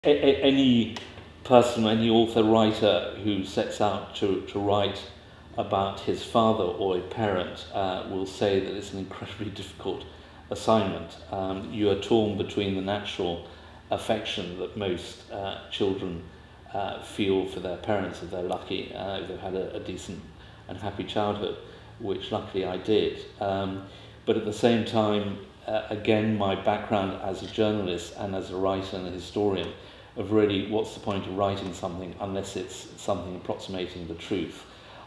any person, any author, writer who sets out to write about his father or a parent will say that it's an incredibly difficult assignment. You are torn between the natural affection that most children feel for their parents if they're lucky, if they've had a decent and happy childhood, which luckily I did. But at the same time, again, my background as a journalist and as a writer and a historian of really what's the point of writing something unless it's something approximating the truth.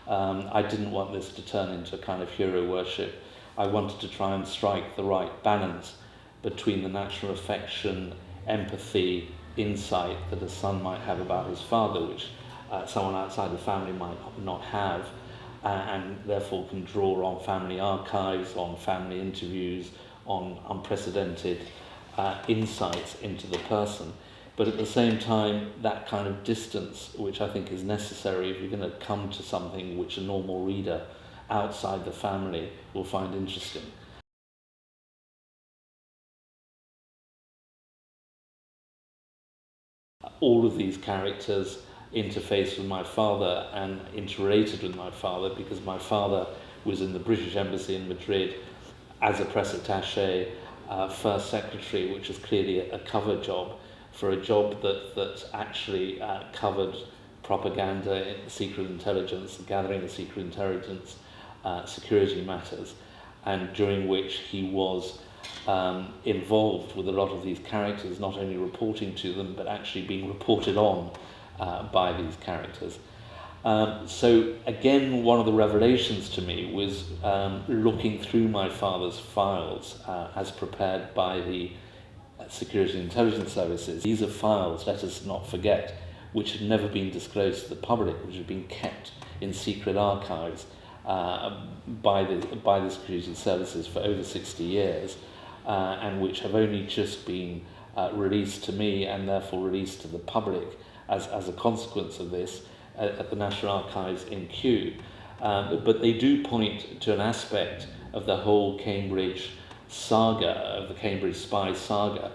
I didn't want this to turn into a kind of hero worship. I wanted to try and strike the right balance between the natural affection, empathy, insight that a son might have about his father, which someone outside the family might not have, and therefore can draw on family archives, on family interviews, on unprecedented insights into the person. But at the same time, that kind of distance, which I think is necessary if you're going to come to something which a normal reader outside the family will find interesting. All of these characters interface with my father and interrelated with my father, because my father was in the British Embassy in Madrid as a press attaché, first secretary, which was clearly a cover job for a job that actually covered propaganda, secret intelligence, gathering of secret intelligence, security matters, and during which he was involved with a lot of these characters, not only reporting to them, but actually being reported on by these characters. So again, one of the revelations to me was looking through my father's files as prepared by the security intelligence services. These are files, let us not forget, which had never been disclosed to the public, which had been kept in secret archives by the security services for over 60 years, and which have only just been released to me and therefore released to the public as a consequence of this at the National Archives in Kew. But they do point to an aspect of the whole Cambridge saga, of the Cambridge spy saga,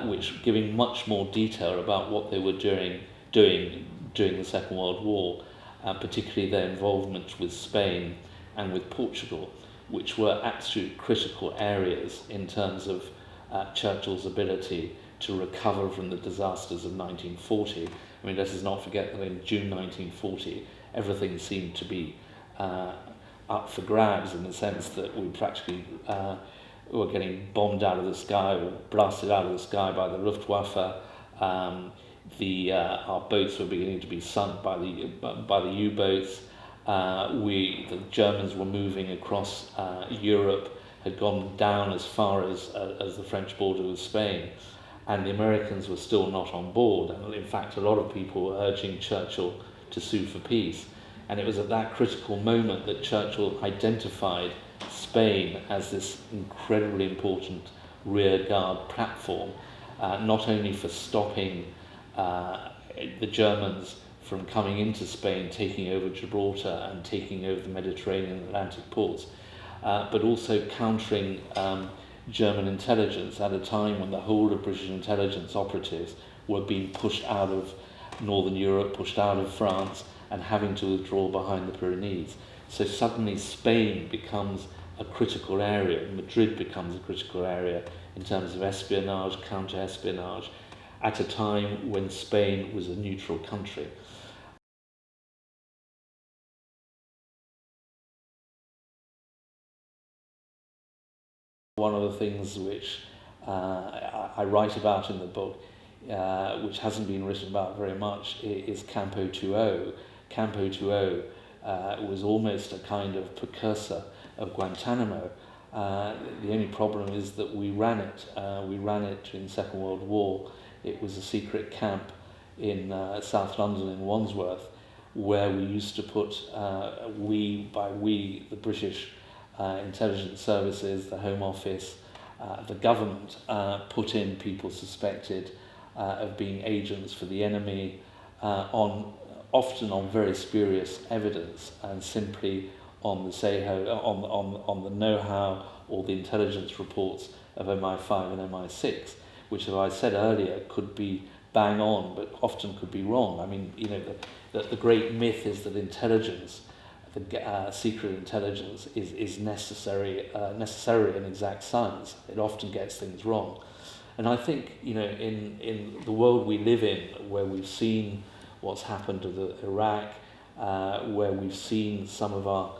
which giving much more detail about what they were doing during the Second World War, particularly their involvement with Spain and with Portugal, which were absolute critical areas in terms of Churchill's ability to recover from the disasters of 1940. I mean, let us not forget that in June 1940, everything seemed to be up for grabs, in the sense that we practically were getting bombed out of the sky or blasted out of the sky by the Luftwaffe. Our boats were beginning to be sunk by the U-boats. The Germans were moving across Europe, had gone down as far as the French border with Spain, and the Americans were still not on board. And in fact, a lot of people were urging Churchill to sue for peace. And it was at that critical moment that Churchill identified Spain as this incredibly important rearguard platform, not only for stopping the Germans from coming into Spain, taking over Gibraltar and taking over the Mediterranean and Atlantic ports, but also countering German intelligence at a time when the whole of British intelligence operatives were being pushed out of Northern Europe, pushed out of France, and having to withdraw behind the Pyrenees. So suddenly Spain becomes a critical area, Madrid becomes a critical area in terms of espionage, counter-espionage, at a time when Spain was a neutral country. One of the things which I write about in the book, which hasn't been written about very much, is Campo 2.0. Campo 2.0 was almost a kind of precursor of Guantanamo. The only problem is that we ran it. We ran it in the Second World War. It was a secret camp in South London in Wandsworth, where we used to put, the British intelligence services, the Home Office, the government, put in people suspected of being agents for the enemy, often on very spurious evidence, and simply on the know-how or the intelligence reports of MI5 and MI6, which, as I said earlier, could be bang on, but often could be wrong. I mean, the great myth is that intelligence, secret intelligence, is necessarily an exact science. It often gets things wrong. And I think, in the world we live in, where we've seen what's happened to Iraq, where we've seen some of our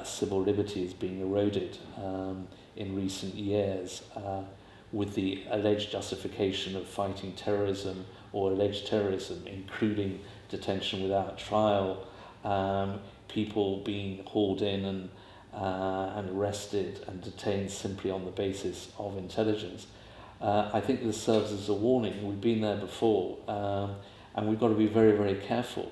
civil liberties being eroded in recent years, with the alleged justification of fighting terrorism or alleged terrorism, including detention without trial, people being hauled in and arrested and detained simply on the basis of intelligence. I think this serves as a warning. We've been there before, and we've got to be very, very careful,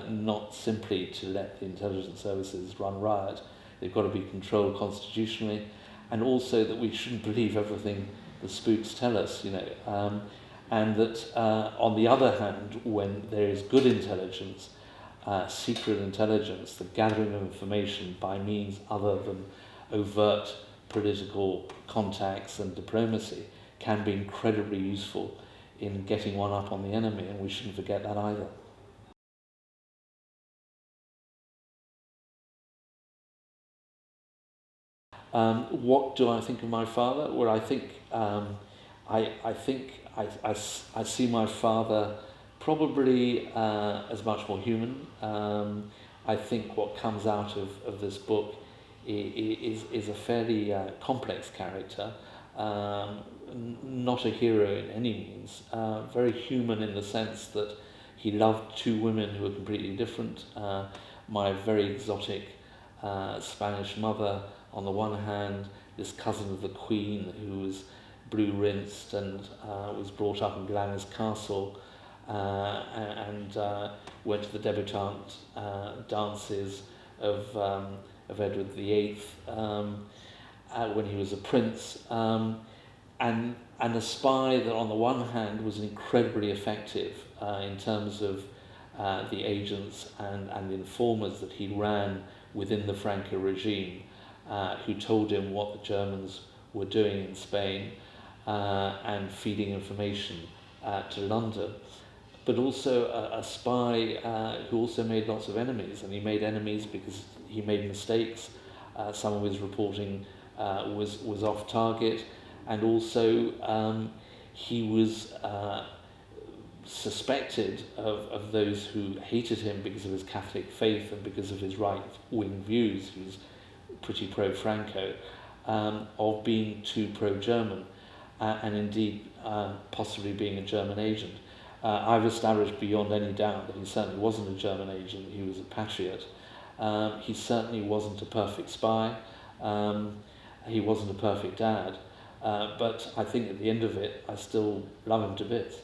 not simply to let the intelligence services run riot. They've got to be controlled constitutionally, and also that we shouldn't believe everything the spooks tell us, and that on the other hand, when there is good intelligence, secret intelligence, the gathering of information by means other than overt political contacts and diplomacy, can be incredibly useful in getting one up on the enemy, and we shouldn't forget that either. What do I think of my father? Well, I think I see my father probably as much more human. I think what comes out of this book is a fairly complex character, not a hero in any means, very human in the sense that he loved two women who were completely different. My very exotic Spanish mother on the one hand, this cousin of the Queen who was blue-rinsed and was brought up in Glenys Castle, and went to the debutante dances of Edward VIII when he was a prince, and a spy that on the one hand was incredibly effective in terms of the agents and the informers that he ran within the Franco regime, who told him what the Germans were doing in Spain and feeding information to London. But also a spy who also made lots of enemies, and he made enemies because he made mistakes. Some of his reporting was off target, and also he was suspected of those who hated him because of his Catholic faith and because of his right-wing views. He was pretty pro-Franco, of being too pro-German, and indeed possibly being a German agent. I've established beyond any doubt that he certainly wasn't a German agent, he was a patriot. He certainly wasn't a perfect spy, he wasn't a perfect dad, but I think at the end of it, I still love him to bits.